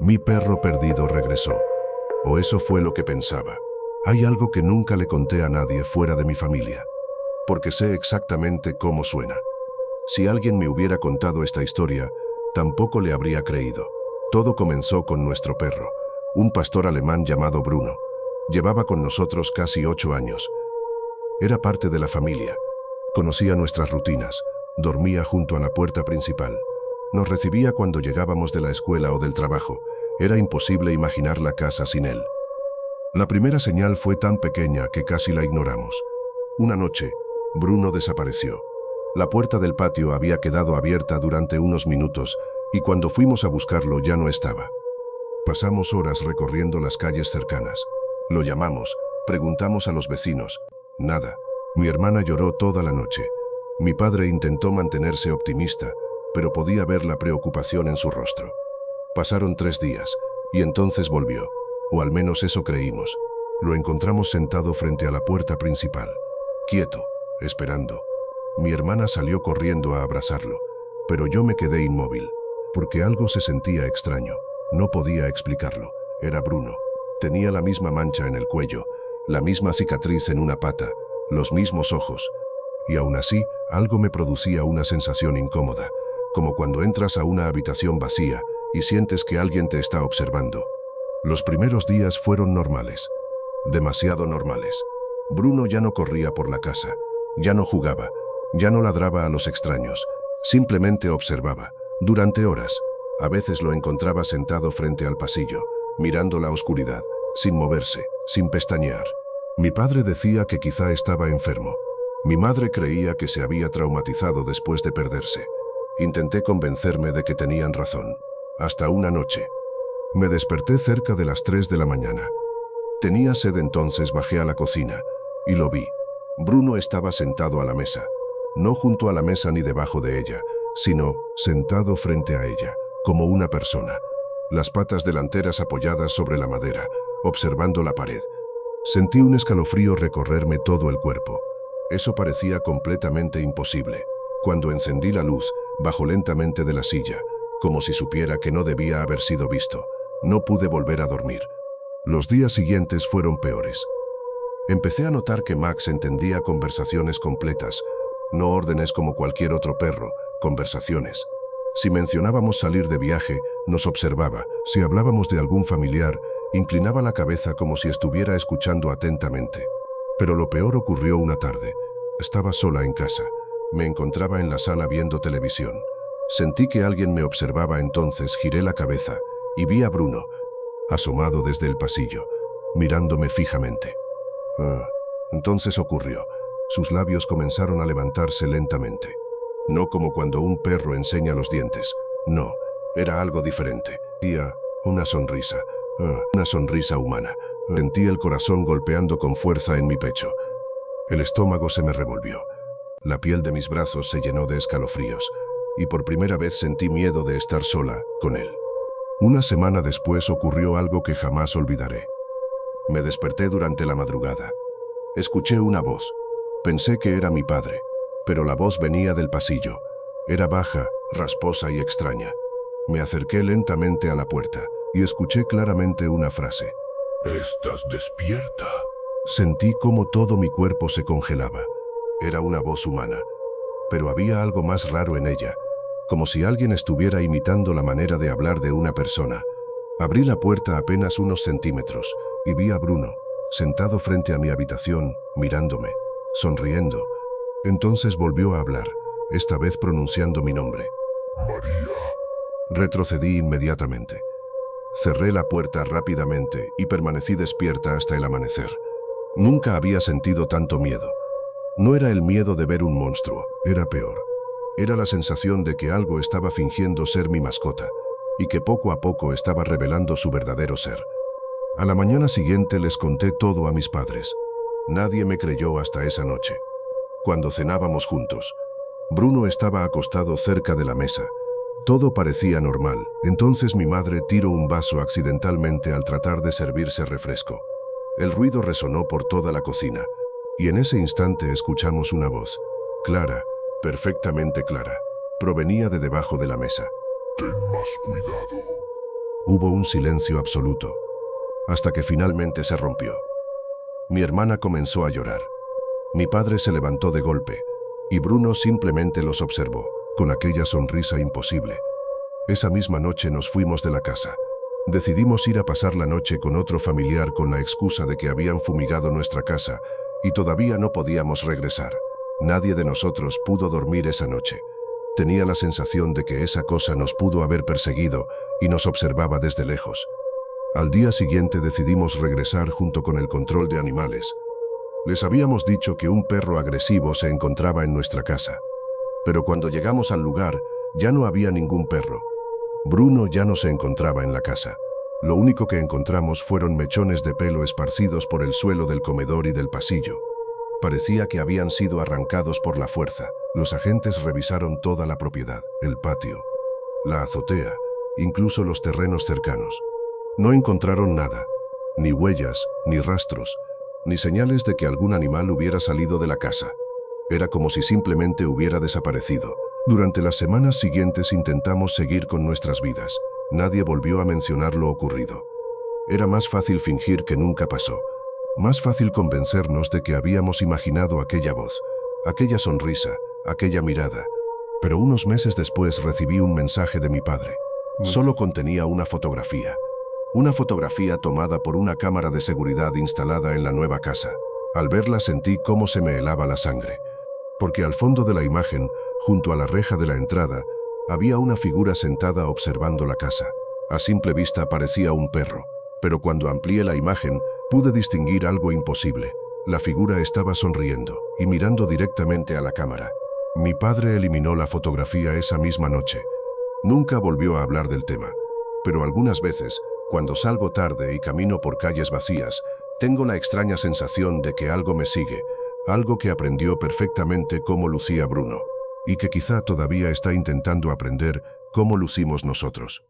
Mi perro perdido regresó. O eso fue lo que pensaba. Hay algo que nunca le conté a nadie fuera de mi familia, porque sé exactamente cómo suena. Si alguien me hubiera contado esta historia, tampoco le habría creído. Todo comenzó con nuestro perro, un pastor alemán llamado Bruno. Llevaba con nosotros casi 8 años. Era parte de la familia. Conocía nuestras rutinas, dormía junto a la puerta principal. Nos recibía cuando llegábamos de la escuela o del trabajo. Era imposible imaginar la casa sin él. La primera señal fue tan pequeña que casi la ignoramos. Una noche, Bruno desapareció. La puerta del patio había quedado abierta durante unos minutos y cuando fuimos a buscarlo ya no estaba. Pasamos horas recorriendo las calles cercanas. Lo llamamos, preguntamos a los vecinos. Nada. Mi hermana lloró toda la noche. Mi padre intentó mantenerse optimista, pero podía ver la preocupación en su rostro. Pasaron 3 días, y entonces volvió, o al menos eso creímos. Lo encontramos sentado frente a la puerta principal, quieto, esperando. Mi hermana salió corriendo a abrazarlo, pero yo me quedé inmóvil, porque algo se sentía extraño. No podía explicarlo. Era Bruno. Tenía la misma mancha en el cuello, la misma cicatriz en una pata, los mismos ojos. Y aún así, algo me producía una sensación incómoda, como cuando entras a una habitación vacía y sientes que alguien te está observando. Los primeros días fueron normales, demasiado normales. Bruno ya no corría por la casa, ya no jugaba, ya no ladraba a los extraños, simplemente observaba, durante horas. A veces lo encontraba sentado frente al pasillo, mirando la oscuridad, sin moverse, sin pestañear. Mi padre decía que quizá estaba enfermo. Mi madre creía que se había traumatizado después de perderse. Intenté convencerme de que tenían razón. Hasta una noche. Me desperté cerca de las 3 de la mañana. Tenía sed, entonces bajé a la cocina y lo vi. Bruno estaba sentado a la mesa. No junto a la mesa ni debajo de ella, sino sentado frente a ella, como una persona. Las patas delanteras apoyadas sobre la madera, observando la pared. Sentí un escalofrío recorrerme todo el cuerpo. Eso parecía completamente imposible. Cuando encendí la luz, bajó lentamente de la silla, como si supiera que no debía haber sido visto. No pude volver a dormir. Los días siguientes fueron peores. Empecé a notar que Max entendía conversaciones completas, no órdenes como cualquier otro perro, conversaciones. Si mencionábamos salir de viaje, nos observaba. Si hablábamos de algún familiar, inclinaba la cabeza como si estuviera escuchando atentamente. Pero lo peor ocurrió una tarde. Estaba sola en casa. Me encontraba en la sala viendo televisión. Sentí que alguien me observaba, entonces giré la cabeza y vi a Bruno, asomado desde el pasillo, mirándome fijamente. Entonces ocurrió. Sus labios comenzaron a levantarse lentamente. No como cuando un perro enseña los dientes. No, era algo diferente. Tenía una sonrisa. Una sonrisa humana. Sentí el corazón golpeando con fuerza en mi pecho. El estómago se me revolvió. La piel de mis brazos se llenó de escalofríos. Y por primera vez sentí miedo de estar sola con él. Una semana después ocurrió algo que jamás olvidaré. Me desperté durante la madrugada. Escuché una voz. Pensé que era mi padre, pero la voz venía del pasillo. Era baja, rasposa y extraña. Me acerqué lentamente a la puerta y escuché claramente una frase. ¿Estás despierta? Sentí como todo mi cuerpo se congelaba. Era una voz humana, pero había algo más raro en ella, como si alguien estuviera imitando la manera de hablar de una persona. Abrí la puerta apenas unos centímetros y vi a Bruno, sentado frente a mi habitación, mirándome, sonriendo. Entonces volvió a hablar, esta vez pronunciando mi nombre. María. Retrocedí inmediatamente. Cerré la puerta rápidamente y permanecí despierta hasta el amanecer. Nunca había sentido tanto miedo. No era el miedo de ver un monstruo, era peor. Era la sensación de que algo estaba fingiendo ser mi mascota y que poco a poco estaba revelando su verdadero ser. A la mañana siguiente les conté todo a mis padres. Nadie me creyó hasta esa noche. Cuando cenábamos juntos, Bruno estaba acostado cerca de la mesa. Todo parecía normal. Entonces mi madre tiró un vaso accidentalmente al tratar de servirse refresco. El ruido resonó por toda la cocina, y en ese instante escuchamos una voz, clara, perfectamente clara. Provenía de debajo de la mesa. Ten más cuidado. Hubo un silencio absoluto, hasta que finalmente se rompió. Mi hermana comenzó a llorar. Mi padre se levantó de golpe, y Bruno simplemente los observó, con aquella sonrisa imposible. Esa misma noche nos fuimos de la casa. Decidimos ir a pasar la noche con otro familiar con la excusa de que habían fumigado nuestra casa y todavía no podíamos regresar. Nadie de nosotros pudo dormir esa noche. Tenía la sensación de que esa cosa nos pudo haber perseguido y nos observaba desde lejos. Al día siguiente decidimos regresar junto con el control de animales. Les habíamos dicho que un perro agresivo se encontraba en nuestra casa. Pero cuando llegamos al lugar, ya no había ningún perro. Bruno ya no se encontraba en la casa. Lo único que encontramos fueron mechones de pelo esparcidos por el suelo del comedor y del pasillo. Parecía que habían sido arrancados por la fuerza. Los agentes revisaron toda la propiedad, el patio, la azotea, incluso los terrenos cercanos. No encontraron nada, ni huellas, ni rastros, ni señales de que algún animal hubiera salido de la casa. Era como si simplemente hubiera desaparecido. Durante las semanas siguientes intentamos seguir con nuestras vidas. Nadie volvió a mencionar lo ocurrido. Era más fácil fingir que nunca pasó. Más fácil convencernos de que habíamos imaginado aquella voz, aquella sonrisa, aquella mirada. Pero unos meses después recibí un mensaje de mi padre. Solo contenía una fotografía. Una fotografía tomada por una cámara de seguridad instalada en la nueva casa. Al verla sentí cómo se me helaba la sangre. Porque al fondo de la imagen, junto a la reja de la entrada, había una figura sentada observando la casa. A simple vista parecía un perro, pero cuando amplié la imagen, pude distinguir algo imposible. La figura estaba sonriendo y mirando directamente a la cámara. Mi padre eliminó la fotografía esa misma noche. Nunca volvió a hablar del tema, pero algunas veces, cuando salgo tarde y camino por calles vacías, tengo la extraña sensación de que algo me sigue, algo que aprendió perfectamente cómo lucía Bruno, y que quizá todavía está intentando aprender cómo lucimos nosotros.